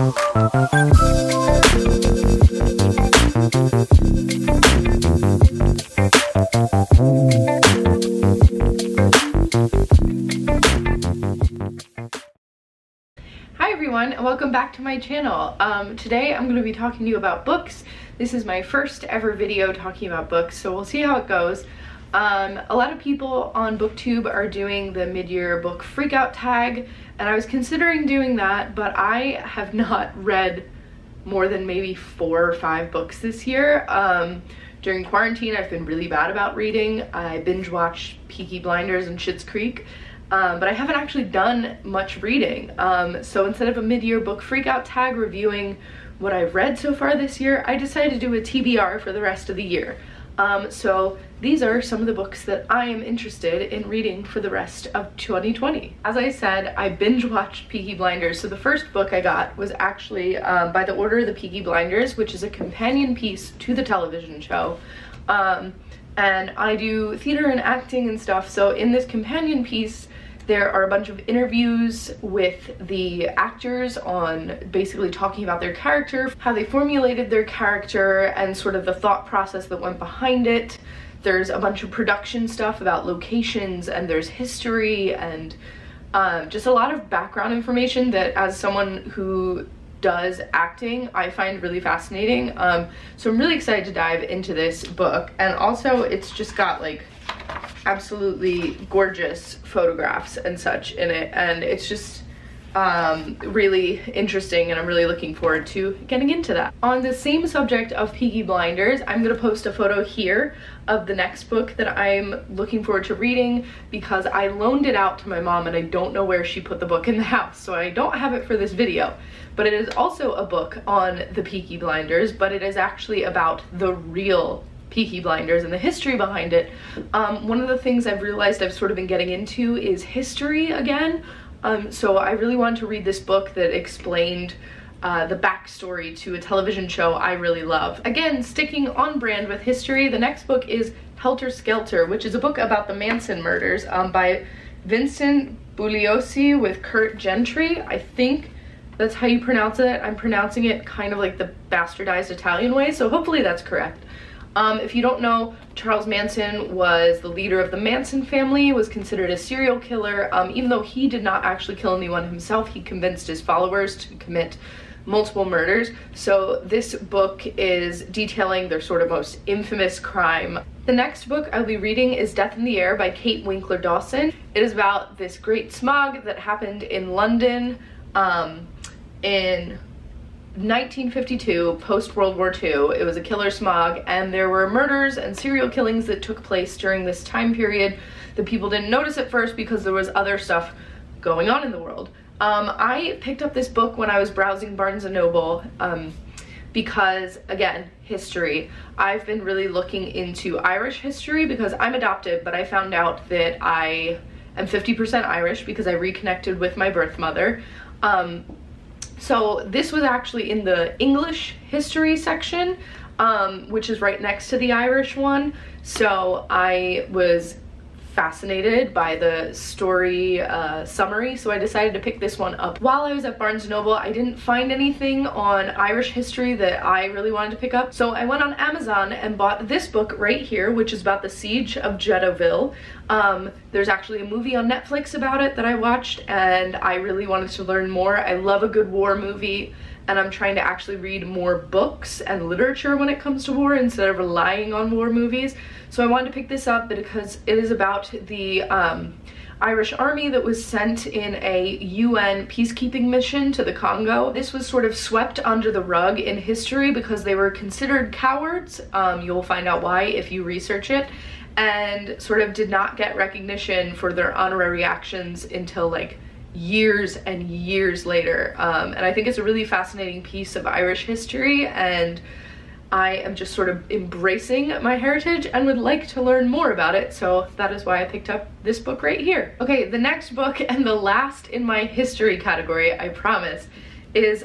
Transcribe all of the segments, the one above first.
Hi everyone, and welcome back to my channel. Today I'm going to be talking to you about books. This is my first ever video talking about books, so we'll see how it goes. A lot of people on BookTube are doing the mid-year book freakout tag, and I was considering doing that, but I have not read more than maybe 4 or 5 books this year. During quarantine, I've been really bad about reading. I binge watched Peaky Blinders and Schitt's Creek, but I haven't actually done much reading. So instead of a mid-year book freakout tag reviewing what I've read so far this year, I decided to do a TBR for the rest of the year. So these are some of the books that I am interested in reading for the rest of 2020. As I said, I binge watched Peaky Blinders, so the first book I got was actually By the Order of the Peaky Blinders, which is a companion piece to the television show. And I do theater and acting and stuff, so in this companion piece there are a bunch of interviews with the actors on basically talking about their character, how they formulated their character, and sort of the thought process that went behind it. There's a bunch of production stuff about locations, and there's history, and just a lot of background information that, as someone who does acting, I find really fascinating. So I'm really excited to dive into this book, and also it's just got like absolutely gorgeous photographs and such in it, and it's just really interesting, and I'm really looking forward to getting into that. On the same subject of Peaky Blinders, I'm gonna post a photo here of the next book that I'm looking forward to reading, because I loaned it out to my mom and I don't know where she put the book in the house, so I don't have it for this video. But it is also a book on the Peaky Blinders, but it is actually about the real Peaky Blinders and the history behind it. One of the things I've realized I've sort of been getting into is history again. So I really wanted to read this book that explained the backstory to a television show I really love. Again, sticking on brand with history, the next book is Helter Skelter, which is a book about the Manson murders by Vincent Bugliosi with Kurt Gentry. I think that's how you pronounce it. I'm pronouncing it kind of like the bastardized Italian way, so hopefully that's correct. If you don't know, Charles Manson was the leader of the Manson family, was considered a serial killer. Even though he did not actually kill anyone himself, he convinced his followers to commit multiple murders. So this book is detailing their sort of most infamous crime. The next book I'll be reading is Death in the Air by Kate Winkler Dawson. It is about this great smog that happened in London in 1952, post-World War II. It was a killer smog, and there were murders and serial killings that took place during this time period that people didn't notice at first because there was other stuff going on in the world. I picked up this book when I was browsing Barnes & Noble because, again, history. I've been really looking into Irish history because I'm adopted, but I found out that I am 50% Irish because I reconnected with my birth mother. So this was actually in the English history section, which is right next to the Irish one. So I was fascinated by the story summary, so I decided to pick this one up. While I was at Barnes & Noble, I didn't find anything on Irish history that I really wanted to pick up, so I went on Amazon and bought this book right here, which is about the siege of Jeddaville. There's actually a movie on Netflix about it that I watched, and I really wanted to learn more. I love a good war movie, and I'm trying to actually read more books and literature when it comes to war instead of relying on war movies. So I wanted to pick this up because it is about the Irish army that was sent in a UN peacekeeping mission to the Congo. This was sort of swept under the rug in history because they were considered cowards. You'll find out why if you research it, and sort of did not get recognition for their honorary actions until like years and years later. And I think it's a really fascinating piece of Irish history, and I am just sort of embracing my heritage and would like to learn more about it, so that is why I picked up this book right here. Okay, the next book, and the last in my history category, I promise, is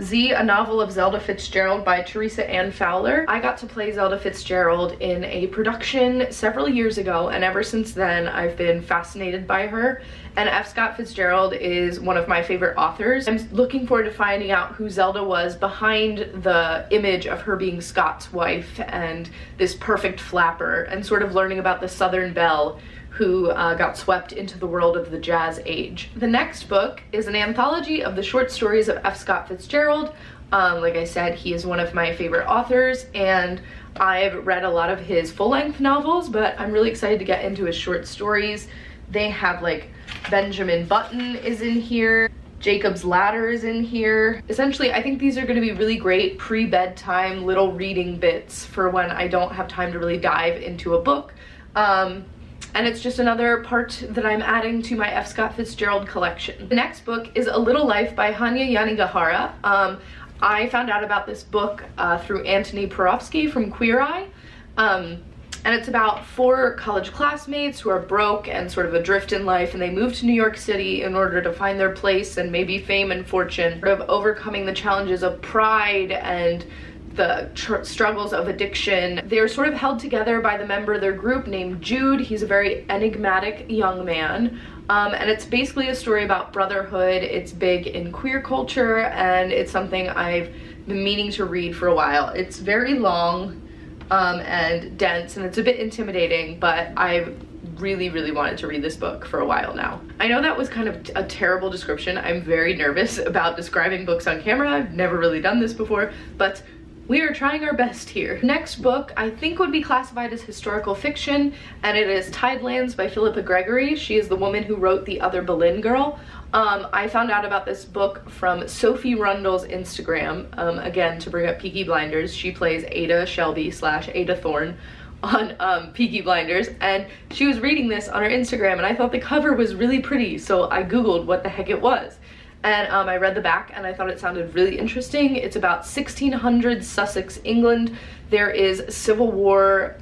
Z, A Novel of Zelda Fitzgerald by Teresa Ann Fowler. I got to play Zelda Fitzgerald in a production several years ago, and ever since then I've been fascinated by her. And F. Scott Fitzgerald is one of my favorite authors. I'm looking forward to finding out who Zelda was behind the image of her being Scott's wife and this perfect flapper, and sort of learning about the Southern belle who got swept into the world of the jazz age. The next book is an anthology of the short stories of F. Scott Fitzgerald. Like I said, he is one of my favorite authors, and I've read a lot of his full-length novels, but I'm really excited to get into his short stories. They have like Benjamin Button is in here, Jacob's Ladder is in here. Essentially, I think these are going to be really great pre-bedtime little reading bits for when I don't have time to really dive into a book. And it's just another part that I'm adding to my F. Scott Fitzgerald collection. The next book is A Little Life by Hanya Yanagihara. I found out about this book through Antony Porofsky from Queer Eye. And it's about 4 college classmates who are broke and sort of adrift in life, and they move to New York City in order to find their place and maybe fame and fortune, sort of overcoming the challenges of pride and the struggles of addiction. They're sort of held together by the member of their group named Jude. He's a very enigmatic young man. And it's basically a story about brotherhood. It's big in queer culture, and it's something I've been meaning to read for a while. It's very long and dense, and it's a bit intimidating, but I've really wanted to read this book for a while now. I know that was kind of a terrible description. I'm very nervous about describing books on camera. I've never really done this before, but we are trying our best here. Next book I think would be classified as historical fiction, and it is Tidelands by Philippa Gregory. She is the woman who wrote The Other Boleyn Girl. I found out about this book from Sophie Rundle's Instagram. Again, to bring up Peaky Blinders, she plays Ada Shelby / Ada Thorne on Peaky Blinders, and she was reading this on her Instagram, and I thought the cover was really pretty, so I googled what the heck it was. And I read the back and I thought it sounded really interesting. It's about 1600s Sussex, England. There is civil war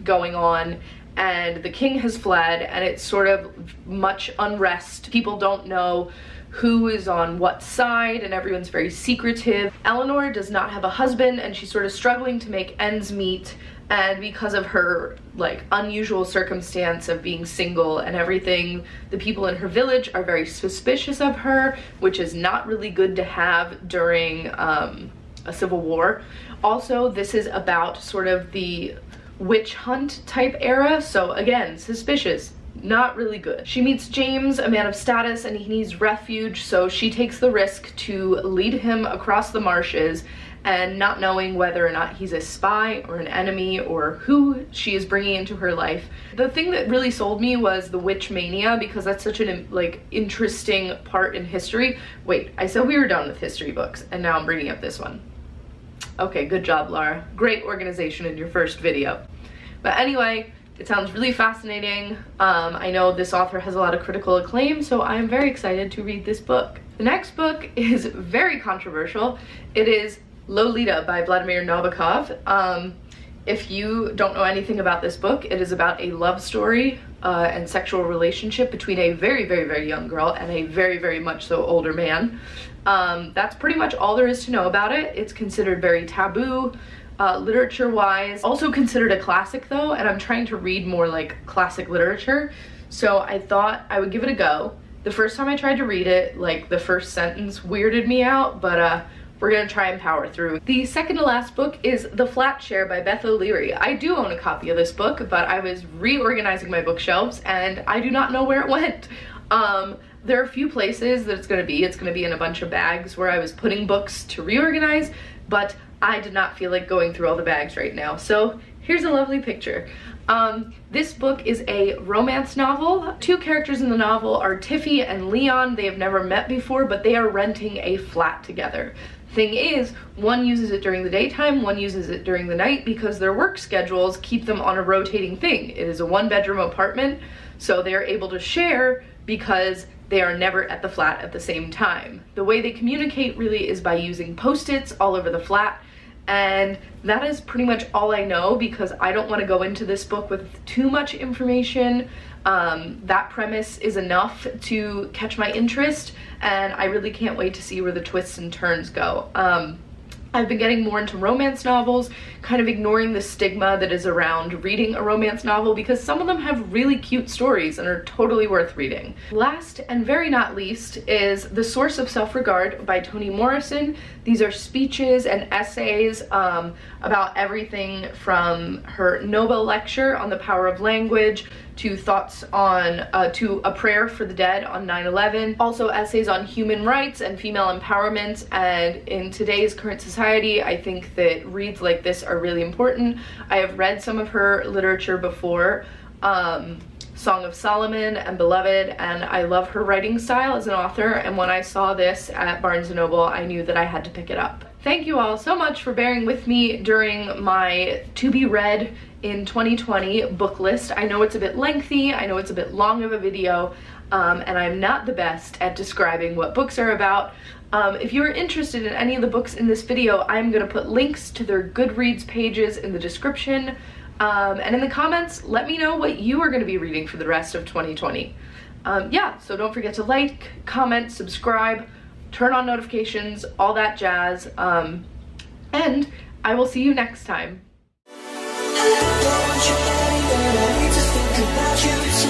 going on, and the king has fled, and it's sort of much unrest. People don't know who is on what side, and everyone's very secretive. Eleanor does not have a husband, and she's sort of struggling to make ends meet, and because of her like unusual circumstance of being single and everything, the people in her village are very suspicious of her, which is not really good to have during a civil war. Also, this is about sort of the witch hunt type era, so again, suspicious. Not really good. She meets James, a man of status, and he needs refuge, so she takes the risk to lead him across the marshes, and not knowing whether or not he's a spy or an enemy or who she is bringing into her life. The thing that really sold me was the witch mania, because that's such an like interesting part in history. Wait, I said we were done with history books, and now I'm bringing up this one. Okay, good job, Laura. Great organization in your first video. But anyway, it sounds really fascinating. I know this author has a lot of critical acclaim, so I am very excited to read this book. The next book is very controversial. It is Lolita by Vladimir Nabokov. If you don't know anything about this book, it is about a love story and sexual relationship between a very young girl and a very much so older man. That's pretty much all there is to know about it. It's considered very taboo. Literature-wise, also considered a classic though, and I'm trying to read more like classic literature, so I thought I would give it a go. The first time I tried to read it, like the first sentence weirded me out, but we're gonna try and power through. The second to last book is The Flat Share by Beth O'Leary. I do own a copy of this book, but I was reorganizing my bookshelves and I do not know where it went. There are a few places that it's gonna be. It's gonna be in a bunch of bags where I was putting books to reorganize, but I did not feel like going through all the bags right now. So here's a lovely picture. This book is a romance novel. 2 characters in the novel are Tiffy and Leon. They have never met before, but they are renting a flat together. Thing is, one uses it during the daytime, one uses it during the night, because their work schedules keep them on a rotating thing. It is a 1-bedroom apartment, so they are able to share because they are never at the flat at the same time. The way they communicate really is by using post-its all over the flat, and that is pretty much all I know because I don't want to go into this book with too much information. That premise is enough to catch my interest, and I really can't wait to see where the twists and turns go. I've been getting more into romance novels, kind of ignoring the stigma that is around reading a romance novel because some of them have really cute stories and are totally worth reading. Last and very not least is The Source of Selfregard by Toni Morrison. These are speeches and essays about everything from her Nobel lecture on the power of language to thoughts on, to a prayer for the dead on 9/11, also essays on human rights and female empowerment, and in today's current society, I think that reads like this are really important. I have read some of her literature before, Song of Solomon and Beloved, and I love her writing style as an author, and when I saw this at Barnes & Noble, I knew that I had to pick it up. Thank you all so much for bearing with me during my to be read in 2020 book list. I know it's a bit lengthy, I know it's a bit long of a video, and I'm not the best at describing what books are about. If you are interested in any of the books in this video, I'm going to put links to their Goodreads pages in the description, and in the comments, let me know what you are going to be reading for the rest of 2020. Yeah, so don't forget to like, comment, subscribe, turn on notifications, all that jazz, and I will see you next time. I don't want you anymore. I need to think about you. It's